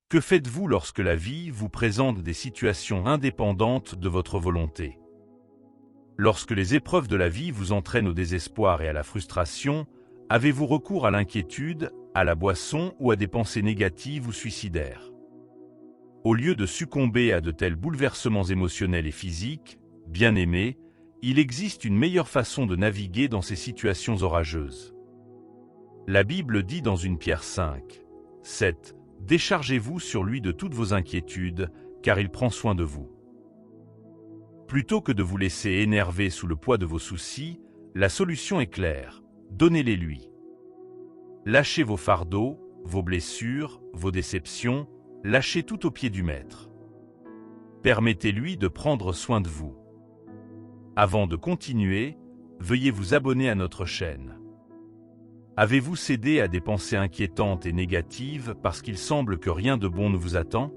Que faites-vous lorsque la vie vous présente des situations indépendantes de votre volonté? Lorsque les épreuves de la vie vous entraînent au désespoir et à la frustration, avez-vous recours à l'inquiétude, à la boisson ou à des pensées négatives ou suicidaires? Au lieu de succomber à de tels bouleversements émotionnels et physiques, bien-aimés, il existe une meilleure façon de naviguer dans ces situations orageuses. La Bible dit dans 1 Pierre 5, 7, « Déchargez-vous sur lui de toutes vos inquiétudes, car il prend soin de vous. » Plutôt que de vous laisser énerver sous le poids de vos soucis, la solution est claire, donnez-les lui. Lâchez vos fardeaux, vos blessures, vos déceptions, lâchez tout aux pieds du Maître. Permettez-lui de prendre soin de vous. Avant de continuer, veuillez vous abonner à notre chaîne. Avez-vous cédé à des pensées inquiétantes et négatives parce qu'il semble que rien de bon ne vous attend?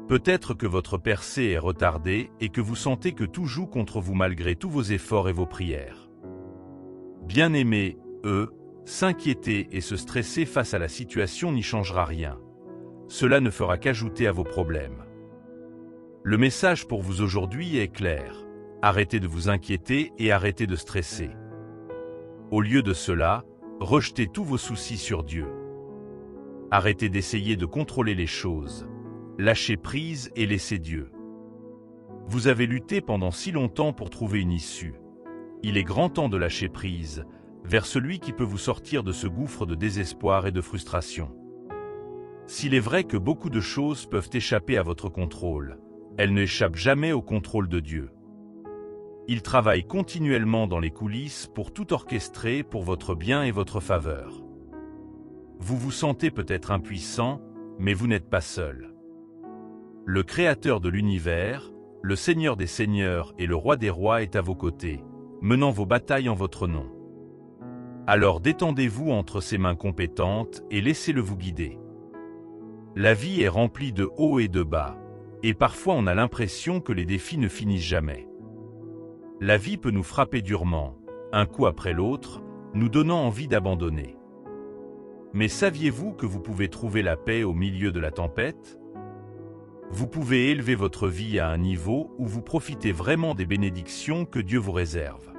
Peut-être que votre percée est retardée et que vous sentez que tout joue contre vous malgré tous vos efforts et vos prières. Bien-aimés, s'inquiéter et se stresser face à la situation n'y changera rien. Cela ne fera qu'ajouter à vos problèmes. Le message pour vous aujourd'hui est clair. Arrêtez de vous inquiéter et arrêtez de stresser. Au lieu de cela, rejetez tous vos soucis sur Dieu. Arrêtez d'essayer de contrôler les choses. Lâchez prise et laissez Dieu. Vous avez lutté pendant si longtemps pour trouver une issue. Il est grand temps de lâcher prise vers celui qui peut vous sortir de ce gouffre de désespoir et de frustration. S'il est vrai que beaucoup de choses peuvent échapper à votre contrôle, elles n'échappent jamais au contrôle de Dieu. Il travaille continuellement dans les coulisses pour tout orchestrer pour votre bien et votre faveur. Vous vous sentez peut-être impuissant, mais vous n'êtes pas seul. Le Créateur de l'univers, le Seigneur des seigneurs et le Roi des rois est à vos côtés, menant vos batailles en votre nom. Alors détendez-vous entre ses mains compétentes et laissez-le vous guider. La vie est remplie de hauts et de bas, et parfois on a l'impression que les défis ne finissent jamais. La vie peut nous frapper durement, un coup après l'autre, nous donnant envie d'abandonner. Mais saviez-vous que vous pouvez trouver la paix au milieu de la tempête? Vous pouvez élever votre vie à un niveau où vous profitez vraiment des bénédictions que Dieu vous réserve.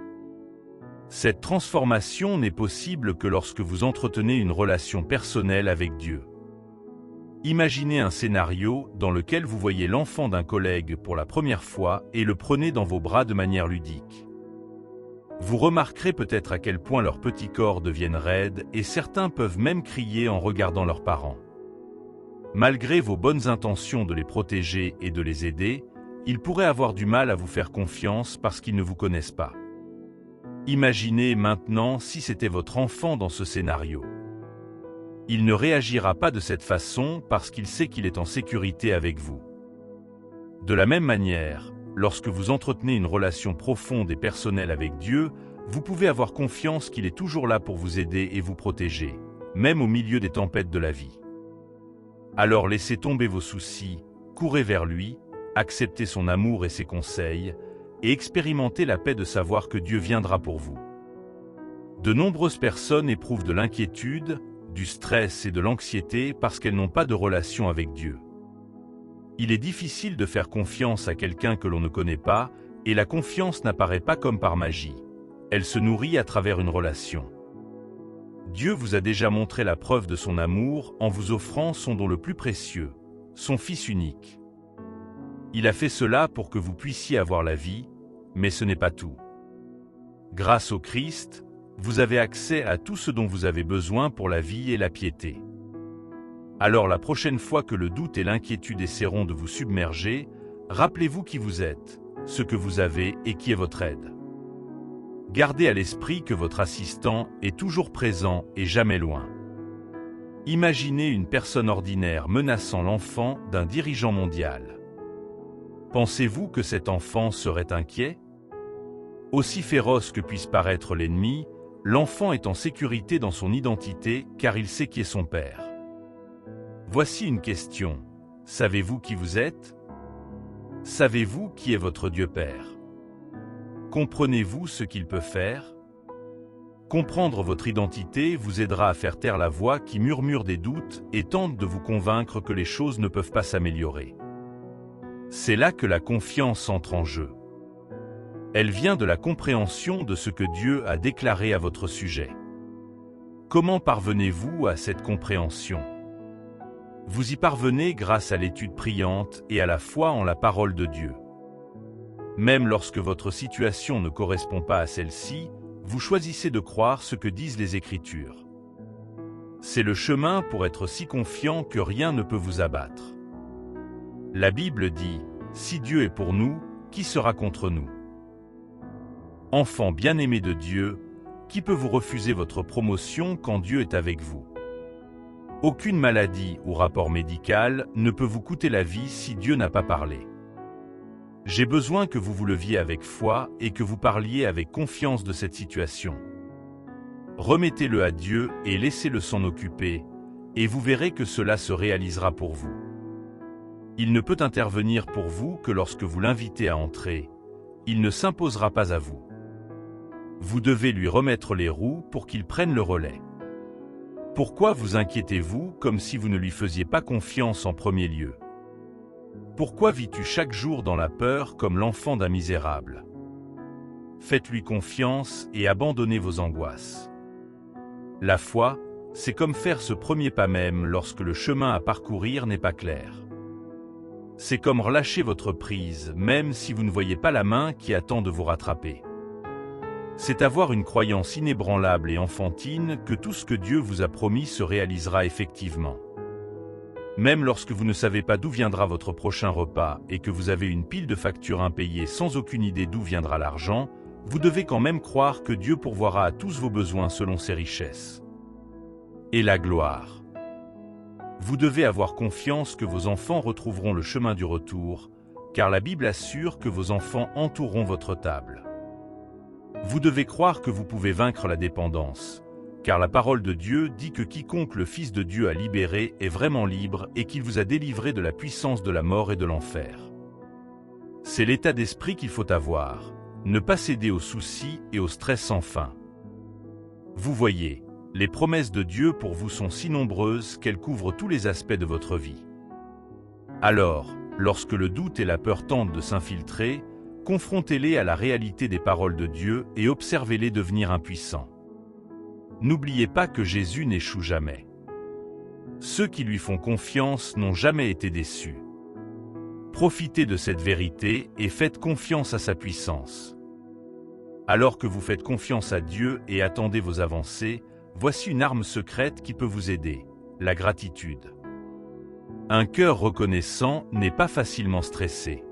Cette transformation n'est possible que lorsque vous entretenez une relation personnelle avec Dieu. Imaginez un scénario dans lequel vous voyez l'enfant d'un collègue pour la première fois et le prenez dans vos bras de manière ludique. Vous remarquerez peut-être à quel point leurs petits corps deviennent raides et certains peuvent même crier en regardant leurs parents. Malgré vos bonnes intentions de les protéger et de les aider, ils pourraient avoir du mal à vous faire confiance parce qu'ils ne vous connaissent pas. Imaginez maintenant si c'était votre enfant dans ce scénario. Il ne réagira pas de cette façon parce qu'il sait qu'il est en sécurité avec vous. De la même manière, lorsque vous entretenez une relation profonde et personnelle avec Dieu, vous pouvez avoir confiance qu'il est toujours là pour vous aider et vous protéger, même au milieu des tempêtes de la vie. Alors laissez tomber vos soucis, courez vers lui, acceptez son amour et ses conseils, et expérimentez la paix de savoir que Dieu viendra pour vous. De nombreuses personnes éprouvent de l'inquiétude, du stress et de l'anxiété parce qu'elles n'ont pas de relation avec Dieu. Il est difficile de faire confiance à quelqu'un que l'on ne connaît pas, et la confiance n'apparaît pas comme par magie. Elle se nourrit à travers une relation. Dieu vous a déjà montré la preuve de son amour en vous offrant son don le plus précieux, son Fils unique. Il a fait cela pour que vous puissiez avoir la vie, mais ce n'est pas tout. Grâce au Christ, vous avez accès à tout ce dont vous avez besoin pour la vie et la piété. Alors la prochaine fois que le doute et l'inquiétude essaieront de vous submerger, rappelez-vous qui vous êtes, ce que vous avez et qui est votre aide. Gardez à l'esprit que votre assistant est toujours présent et jamais loin. Imaginez une personne ordinaire menaçant l'enfant d'un dirigeant mondial. Pensez-vous que cet enfant serait inquiet? Aussi féroce que puisse paraître l'ennemi, l'enfant est en sécurité dans son identité car il sait qui est son père. Voici une question. Savez-vous qui vous êtes? Savez-vous qui est votre Dieu Père? Comprenez-vous ce qu'il peut faire? Comprendre votre identité vous aidera à faire taire la voix qui murmure des doutes et tente de vous convaincre que les choses ne peuvent pas s'améliorer. C'est là que la confiance entre en jeu. Elle vient de la compréhension de ce que Dieu a déclaré à votre sujet. Comment parvenez-vous à cette compréhension? Vous y parvenez grâce à l'étude priante et à la foi en la parole de Dieu. Même lorsque votre situation ne correspond pas à celle-ci, vous choisissez de croire ce que disent les Écritures. C'est le chemin pour être si confiant que rien ne peut vous abattre. La Bible dit « Si Dieu est pour nous, qui sera contre nous ?» Enfant bien-aimé de Dieu, qui peut vous refuser votre promotion quand Dieu est avec vous? Aucune maladie ou rapport médical ne peut vous coûter la vie si Dieu n'a pas parlé. J'ai besoin que vous vous leviez avec foi et que vous parliez avec confiance de cette situation. Remettez-le à Dieu et laissez-le s'en occuper, et vous verrez que cela se réalisera pour vous. Il ne peut intervenir pour vous que lorsque vous l'invitez à entrer. Il ne s'imposera pas à vous. Vous devez lui remettre les roues pour qu'il prenne le relais. Pourquoi vous inquiétez-vous comme si vous ne lui faisiez pas confiance en premier lieu? Pourquoi vis-tu chaque jour dans la peur comme l'enfant d'un misérable? Faites-lui confiance et abandonnez vos angoisses. La foi, c'est comme faire ce premier pas même lorsque le chemin à parcourir n'est pas clair. C'est comme relâcher votre prise, même si vous ne voyez pas la main qui attend de vous rattraper. C'est avoir une croyance inébranlable et enfantine que tout ce que Dieu vous a promis se réalisera effectivement. Même lorsque vous ne savez pas d'où viendra votre prochain repas et que vous avez une pile de factures impayées sans aucune idée d'où viendra l'argent, vous devez quand même croire que Dieu pourvoira à tous vos besoins selon ses richesses. Et la gloire. Vous devez avoir confiance que vos enfants retrouveront le chemin du retour, car la Bible assure que vos enfants entoureront votre table. Vous devez croire que vous pouvez vaincre la dépendance, car la parole de Dieu dit que quiconque le Fils de Dieu a libéré est vraiment libre et qu'il vous a délivré de la puissance de la mort et de l'enfer. C'est l'état d'esprit qu'il faut avoir, ne pas céder aux soucis et au stress sans fin. Vous voyez, les promesses de Dieu pour vous sont si nombreuses qu'elles couvrent tous les aspects de votre vie. Alors, lorsque le doute et la peur tentent de s'infiltrer, confrontez-les à la réalité des paroles de Dieu et observez-les devenir impuissants. N'oubliez pas que Jésus n'échoue jamais. Ceux qui lui font confiance n'ont jamais été déçus. Profitez de cette vérité et faites confiance à sa puissance. Alors que vous faites confiance à Dieu et attendez vos avancées, voici une arme secrète qui peut vous aider, la gratitude. Un cœur reconnaissant n'est pas facilement stressé.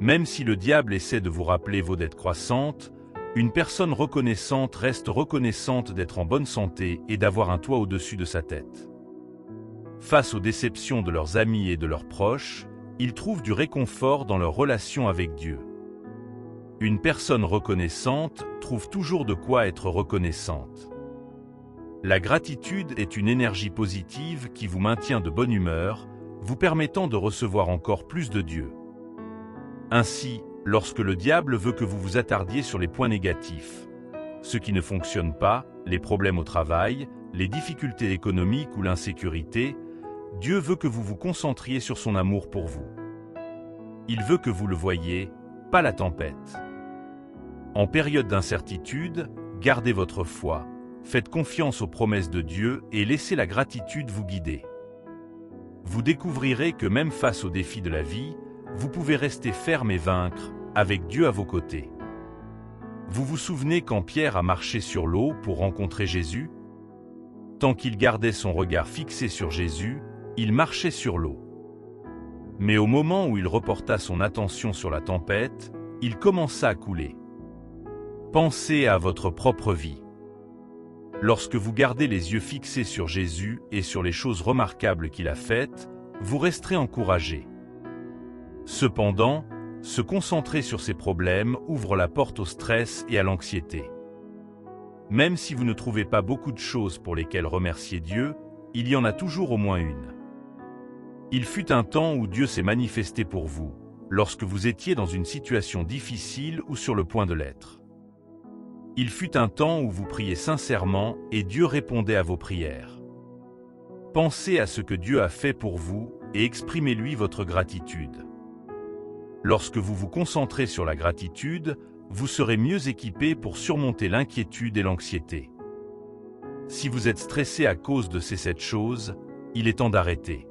Même si le diable essaie de vous rappeler vos dettes croissantes, une personne reconnaissante reste reconnaissante d'être en bonne santé et d'avoir un toit au-dessus de sa tête. Face aux déceptions de leurs amis et de leurs proches, ils trouvent du réconfort dans leur relation avec Dieu. Une personne reconnaissante trouve toujours de quoi être reconnaissante. La gratitude est une énergie positive qui vous maintient de bonne humeur, vous permettant de recevoir encore plus de Dieu. Ainsi, lorsque le diable veut que vous vous attardiez sur les points négatifs, ce qui ne fonctionne pas, les problèmes au travail, les difficultés économiques ou l'insécurité, Dieu veut que vous vous concentriez sur son amour pour vous. Il veut que vous le voyiez, pas la tempête. En période d'incertitude, gardez votre foi, faites confiance aux promesses de Dieu et laissez la gratitude vous guider. Vous découvrirez que même face aux défis de la vie, vous pouvez rester ferme et vaincre, avec Dieu à vos côtés. Vous vous souvenez quand Pierre a marché sur l'eau pour rencontrer Jésus? Tant qu'il gardait son regard fixé sur Jésus, il marchait sur l'eau. Mais au moment où il reporta son attention sur la tempête, il commença à couler. Pensez à votre propre vie. Lorsque vous gardez les yeux fixés sur Jésus et sur les choses remarquables qu'il a faites, vous resterez encouragé. Cependant, se concentrer sur ces problèmes ouvre la porte au stress et à l'anxiété. Même si vous ne trouvez pas beaucoup de choses pour lesquelles remercier Dieu, il y en a toujours au moins une. Il fut un temps où Dieu s'est manifesté pour vous, lorsque vous étiez dans une situation difficile ou sur le point de l'être. Il fut un temps où vous priez sincèrement et Dieu répondait à vos prières. Pensez à ce que Dieu a fait pour vous et exprimez-lui votre gratitude. Lorsque vous vous concentrez sur la gratitude, vous serez mieux équipé pour surmonter l'inquiétude et l'anxiété. Si vous êtes stressé à cause de ces 7 choses, il est temps d'arrêter.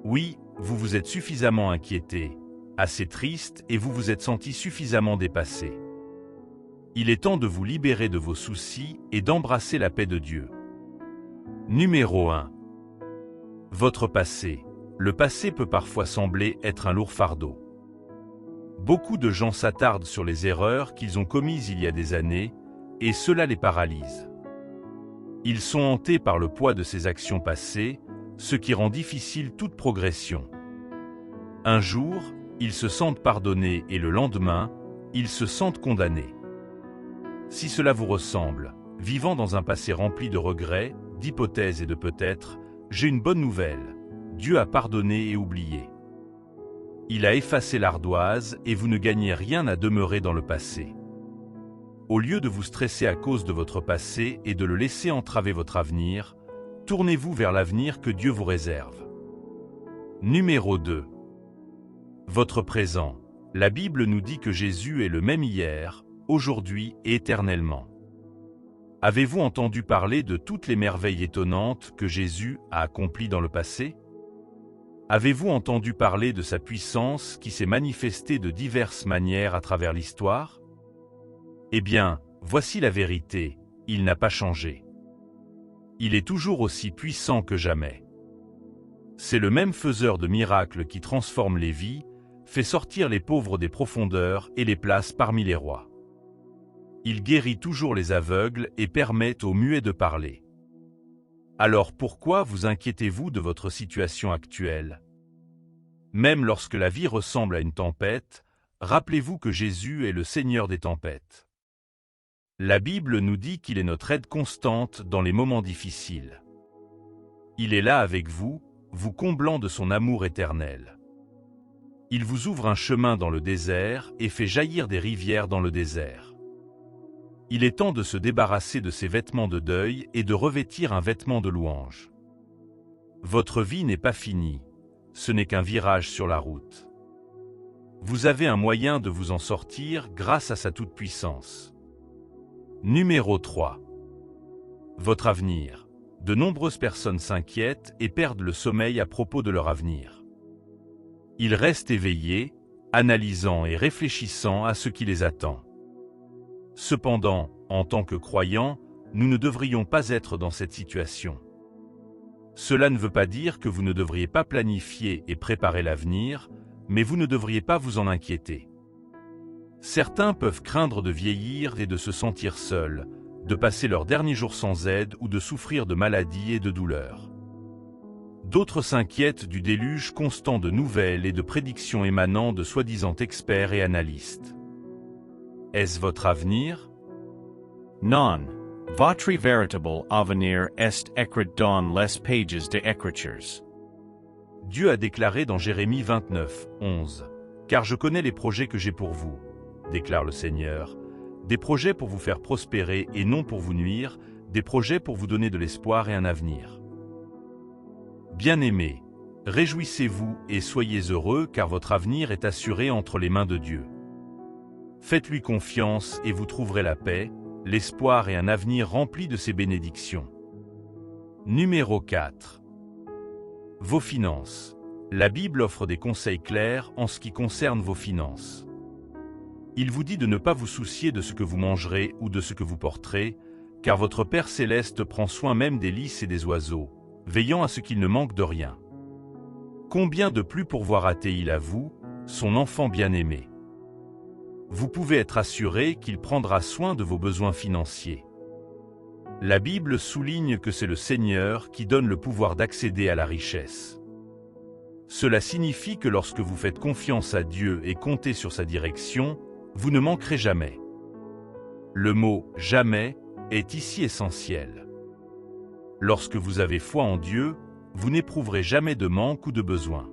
Oui, vous vous êtes suffisamment inquiété, assez triste et vous vous êtes senti suffisamment dépassé. Il est temps de vous libérer de vos soucis et d'embrasser la paix de Dieu. Numéro 1. Votre passé. Le passé peut parfois sembler être un lourd fardeau. Beaucoup de gens s'attardent sur les erreurs qu'ils ont commises il y a des années, et cela les paralyse. Ils sont hantés par le poids de ces actions passées, ce qui rend difficile toute progression. Un jour, ils se sentent pardonnés et le lendemain, ils se sentent condamnés. Si cela vous ressemble, vivant dans un passé rempli de regrets, d'hypothèses et de peut-être, j'ai une bonne nouvelle. Dieu a pardonné et oublié. Il a effacé l'ardoise et vous ne gagnez rien à demeurer dans le passé. Au lieu de vous stresser à cause de votre passé et de le laisser entraver votre avenir, tournez-vous vers l'avenir que Dieu vous réserve. Numéro 2. Votre présent. La Bible nous dit que Jésus est le même hier, aujourd'hui et éternellement. Avez-vous entendu parler de toutes les merveilles étonnantes que Jésus a accomplies dans le passé? Avez-vous entendu parler de sa puissance qui s'est manifestée de diverses manières à travers l'histoire? Eh bien, voici la vérité, il n'a pas changé. Il est toujours aussi puissant que jamais. C'est le même faiseur de miracles qui transforme les vies, fait sortir les pauvres des profondeurs et les place parmi les rois. Il guérit toujours les aveugles et permet aux muets de parler. Alors pourquoi vous inquiétez-vous de votre situation actuelle? Même lorsque la vie ressemble à une tempête, rappelez-vous que Jésus est le Seigneur des tempêtes. La Bible nous dit qu'il est notre aide constante dans les moments difficiles. Il est là avec vous, vous comblant de son amour éternel. Il vous ouvre un chemin dans le désert et fait jaillir des rivières dans le désert. Il est temps de se débarrasser de ces vêtements de deuil et de revêtir un vêtement de louange. Votre vie n'est pas finie, ce n'est qu'un virage sur la route. Vous avez un moyen de vous en sortir grâce à sa toute-puissance. Numéro 3. Votre avenir. De nombreuses personnes s'inquiètent et perdent le sommeil à propos de leur avenir. Ils restent éveillés, analysant et réfléchissant à ce qui les attend. Cependant, en tant que croyants, nous ne devrions pas être dans cette situation. Cela ne veut pas dire que vous ne devriez pas planifier et préparer l'avenir, mais vous ne devriez pas vous en inquiéter. Certains peuvent craindre de vieillir et de se sentir seuls, de passer leurs derniers jours sans aide ou de souffrir de maladies et de douleurs. D'autres s'inquiètent du déluge constant de nouvelles et de prédictions émanant de soi-disant experts et analystes. Est-ce votre avenir? Non. Votre véritable avenir est écrit dans les pages des Écritures. Dieu a déclaré dans Jérémie 29, 11 « Car je connais les projets que j'ai pour vous, déclare le Seigneur, des projets pour vous faire prospérer et non pour vous nuire, des projets pour vous donner de l'espoir et un avenir. » Bien-aimés, réjouissez-vous et soyez heureux car votre avenir est assuré entre les mains de Dieu. Faites-lui confiance et vous trouverez la paix, l'espoir et un avenir rempli de ses bénédictions. Numéro 4. Vos finances. La Bible offre des conseils clairs en ce qui concerne vos finances. Il vous dit de ne pas vous soucier de ce que vous mangerez ou de ce que vous porterez, car votre Père céleste prend soin même des lys et des oiseaux, veillant à ce qu'il ne manque de rien. Combien de plus pourvoira-t-il à vous, son enfant bien-aimé? Vous pouvez être assuré qu'il prendra soin de vos besoins financiers. La Bible souligne que c'est le Seigneur qui donne le pouvoir d'accéder à la richesse. Cela signifie que lorsque vous faites confiance à Dieu et comptez sur sa direction, vous ne manquerez jamais. Le mot « jamais » est ici essentiel. Lorsque vous avez foi en Dieu, vous n'éprouverez jamais de manque ou de besoin.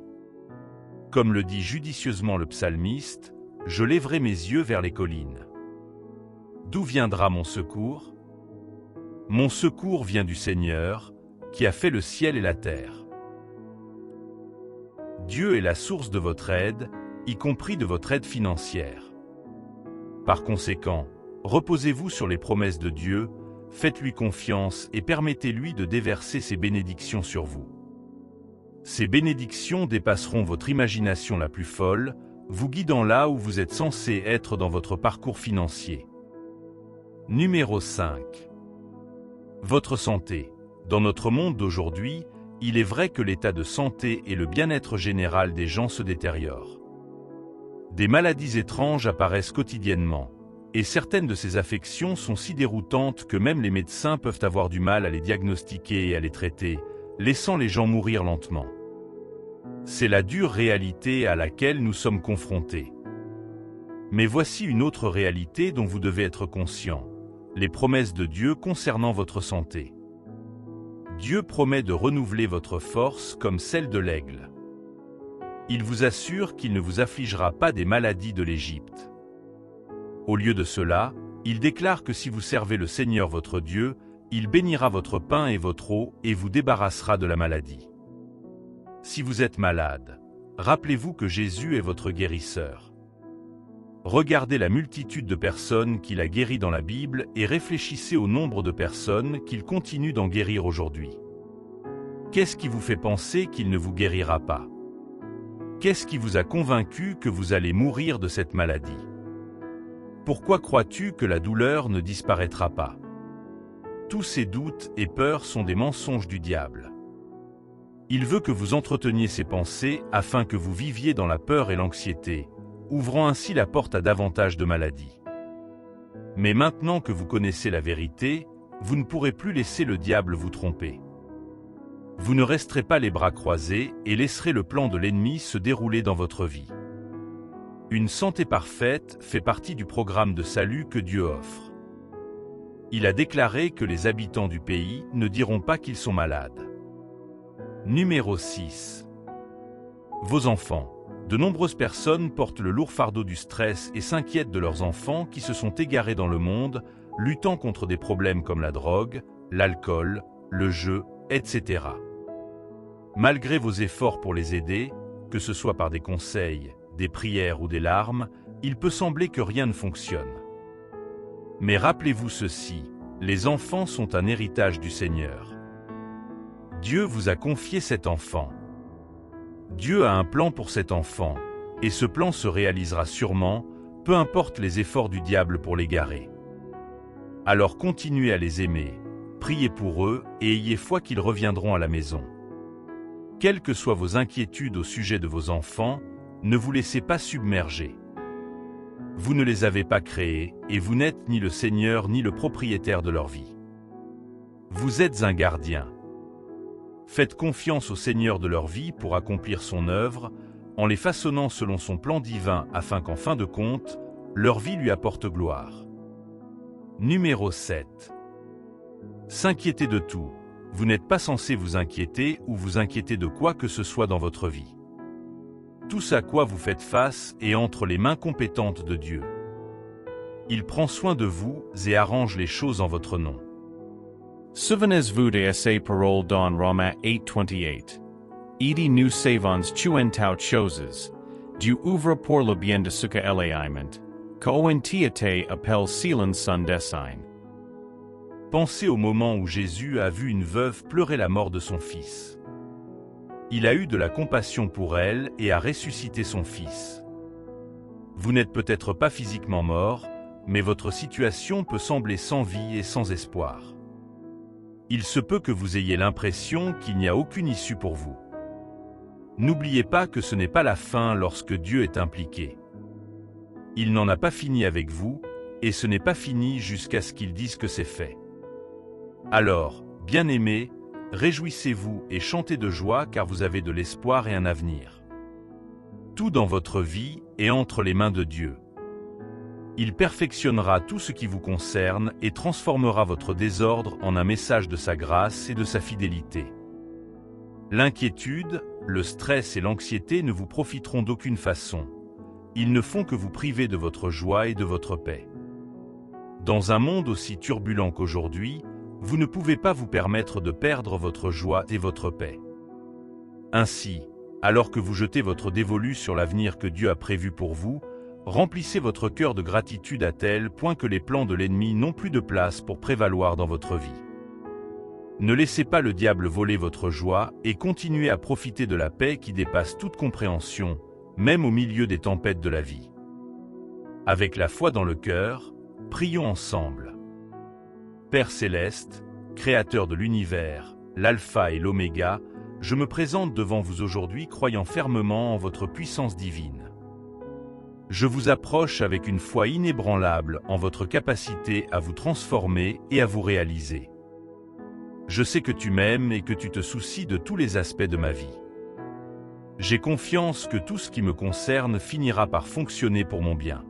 Comme le dit judicieusement le psalmiste, « Je lèverai mes yeux vers les collines. » D'où viendra mon secours? Mon secours vient du Seigneur, qui a fait le ciel et la terre. Dieu est la source de votre aide, y compris de votre aide financière. Par conséquent, reposez-vous sur les promesses de Dieu, faites-lui confiance et permettez-lui de déverser ses bénédictions sur vous. Ces bénédictions dépasseront votre imagination la plus folle, vous guidant là où vous êtes censé être dans votre parcours financier. Numéro 5. Votre santé. Dans notre monde d'aujourd'hui, il est vrai que l'état de santé et le bien-être général des gens se détériorent. Des maladies étranges apparaissent quotidiennement, et certaines de ces affections sont si déroutantes que même les médecins peuvent avoir du mal à les diagnostiquer et à les traiter, laissant les gens mourir lentement. C'est la dure réalité à laquelle nous sommes confrontés. Mais voici une autre réalité dont vous devez être conscient, les promesses de Dieu concernant votre santé. Dieu promet de renouveler votre force comme celle de l'aigle. Il vous assure qu'il ne vous affligera pas des maladies de l'Égypte. Au lieu de cela, il déclare que si vous servez le Seigneur votre Dieu, il bénira votre pain et votre eau et vous débarrassera de la maladie. Si vous êtes malade, rappelez-vous que Jésus est votre guérisseur. Regardez la multitude de personnes qu'il a guéries dans la Bible et réfléchissez au nombre de personnes qu'il continue d'en guérir aujourd'hui. Qu'est-ce qui vous fait penser qu'il ne vous guérira pas? Qu'est-ce qui vous a convaincu que vous allez mourir de cette maladie? Pourquoi crois-tu que la douleur ne disparaîtra pas? Tous ces doutes et peurs sont des mensonges du diable. Il veut que vous entreteniez ces pensées afin que vous viviez dans la peur et l'anxiété, ouvrant ainsi la porte à davantage de maladies. Mais maintenant que vous connaissez la vérité, vous ne pourrez plus laisser le diable vous tromper. Vous ne resterez pas les bras croisés et laisserez le plan de l'ennemi se dérouler dans votre vie. Une santé parfaite fait partie du programme de salut que Dieu offre. Il a déclaré que les habitants du pays ne diront pas qu'ils sont malades. Numéro 6. Vos enfants. De nombreuses personnes portent le lourd fardeau du stress et s'inquiètent de leurs enfants qui se sont égarés dans le monde, luttant contre des problèmes comme la drogue, l'alcool, le jeu, etc. Malgré vos efforts pour les aider, que ce soit par des conseils, des prières ou des larmes, il peut sembler que rien ne fonctionne. Mais rappelez-vous ceci, les enfants sont un héritage du Seigneur. Dieu vous a confié cet enfant. Dieu a un plan pour cet enfant, et ce plan se réalisera sûrement, peu importe les efforts du diable pour l'égarer. Alors continuez à les aimer, priez pour eux et ayez foi qu'ils reviendront à la maison. Quelles que soient vos inquiétudes au sujet de vos enfants, ne vous laissez pas submerger. Vous ne les avez pas créés et vous n'êtes ni le Seigneur ni le propriétaire de leur vie. Vous êtes un gardien. Faites confiance au Seigneur de leur vie pour accomplir son œuvre, en les façonnant selon son plan divin afin qu'en fin de compte, leur vie lui apporte gloire. Numéro 7. S'inquiéter de tout. Vous n'êtes pas censé vous inquiéter ou vous inquiéter de quoi que ce soit dans votre vie. Tout ce à quoi vous faites face est entre les mains compétentes de Dieu. Il prend soin de vous et arrange les choses en votre nom. Souvenez-vous de sa parole dans Romains 8:28. Idi nous savons toutes choses, Dieu ouvre pour le bien de ce qu'elle aiment, qu'oentiate appelle silen son dessein. Pensez au moment où Jésus a vu une veuve pleurer la mort de son fils. Il a eu de la compassion pour elle et a ressuscité son fils. Vous n'êtes peut-être pas physiquement mort, mais votre situation peut sembler sans vie et sans espoir. Il se peut que vous ayez l'impression qu'il n'y a aucune issue pour vous. N'oubliez pas que ce n'est pas la fin lorsque Dieu est impliqué. Il n'en a pas fini avec vous, et ce n'est pas fini jusqu'à ce qu'il dise que c'est fait. Alors, bien-aimés, réjouissez-vous et chantez de joie car vous avez de l'espoir et un avenir. Tout dans votre vie est entre les mains de Dieu. Il perfectionnera tout ce qui vous concerne et transformera votre désordre en un message de sa grâce et de sa fidélité. L'inquiétude, le stress et l'anxiété ne vous profiteront d'aucune façon. Ils ne font que vous priver de votre joie et de votre paix. Dans un monde aussi turbulent qu'aujourd'hui, vous ne pouvez pas vous permettre de perdre votre joie et votre paix. Ainsi, alors que vous jetez votre dévolu sur l'avenir que Dieu a prévu pour vous, remplissez votre cœur de gratitude à tel point que les plans de l'ennemi n'ont plus de place pour prévaloir dans votre vie. Ne laissez pas le diable voler votre joie et continuez à profiter de la paix qui dépasse toute compréhension, même au milieu des tempêtes de la vie. Avec la foi dans le cœur, prions ensemble. Père céleste, Créateur de l'univers, l'alpha et l'oméga, je me présente devant vous aujourd'hui croyant fermement en votre puissance divine. Je vous approche avec une foi inébranlable en votre capacité à vous transformer et à vous réaliser. Je sais que tu m'aimes et que tu te soucies de tous les aspects de ma vie. J'ai confiance que tout ce qui me concerne finira par fonctionner pour mon bien.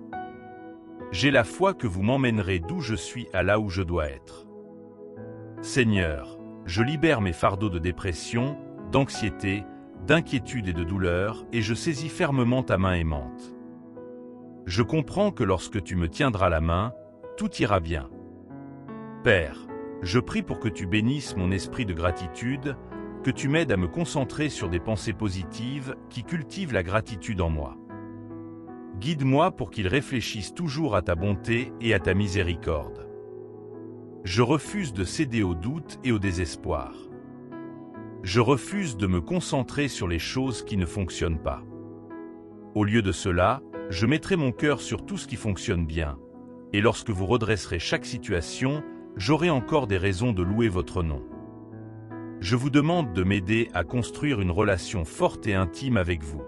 J'ai la foi que vous m'emmènerez d'où je suis à là où je dois être. Seigneur, je libère mes fardeaux de dépression, d'anxiété, d'inquiétude et de douleur, et je saisis fermement ta main aimante. Je comprends que lorsque tu me tiendras la main, tout ira bien. Père, je prie pour que tu bénisses mon esprit de gratitude, que tu m'aides à me concentrer sur des pensées positives qui cultivent la gratitude en moi. Guide-moi pour qu'il réfléchisse toujours à ta bonté et à ta miséricorde. Je refuse de céder au doute et au désespoir. Je refuse de me concentrer sur les choses qui ne fonctionnent pas. Au lieu de cela, je mettrai mon cœur sur tout ce qui fonctionne bien, et lorsque vous redresserez chaque situation, j'aurai encore des raisons de louer votre nom. Je vous demande de m'aider à construire une relation forte et intime avec vous.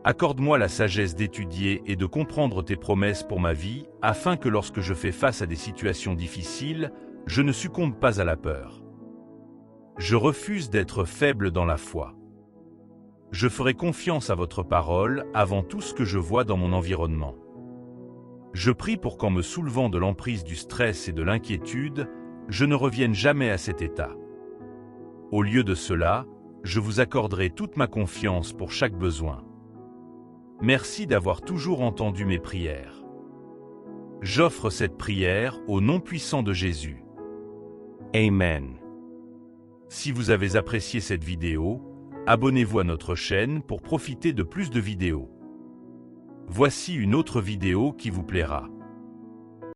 Accorde-moi la sagesse d'étudier et de comprendre tes promesses pour ma vie, afin que lorsque je fais face à des situations difficiles, je ne succombe pas à la peur. Je refuse d'être faible dans la foi. Je ferai confiance à votre parole avant tout ce que je vois dans mon environnement. Je prie pour qu'en me soulevant de l'emprise du stress et de l'inquiétude, je ne revienne jamais à cet état. Au lieu de cela, je vous accorderai toute ma confiance pour chaque besoin. Merci d'avoir toujours entendu mes prières. J'offre cette prière au nom puissant de Jésus. Amen. Si vous avez apprécié cette vidéo, abonnez-vous à notre chaîne pour profiter de plus de vidéos. Voici une autre vidéo qui vous plaira.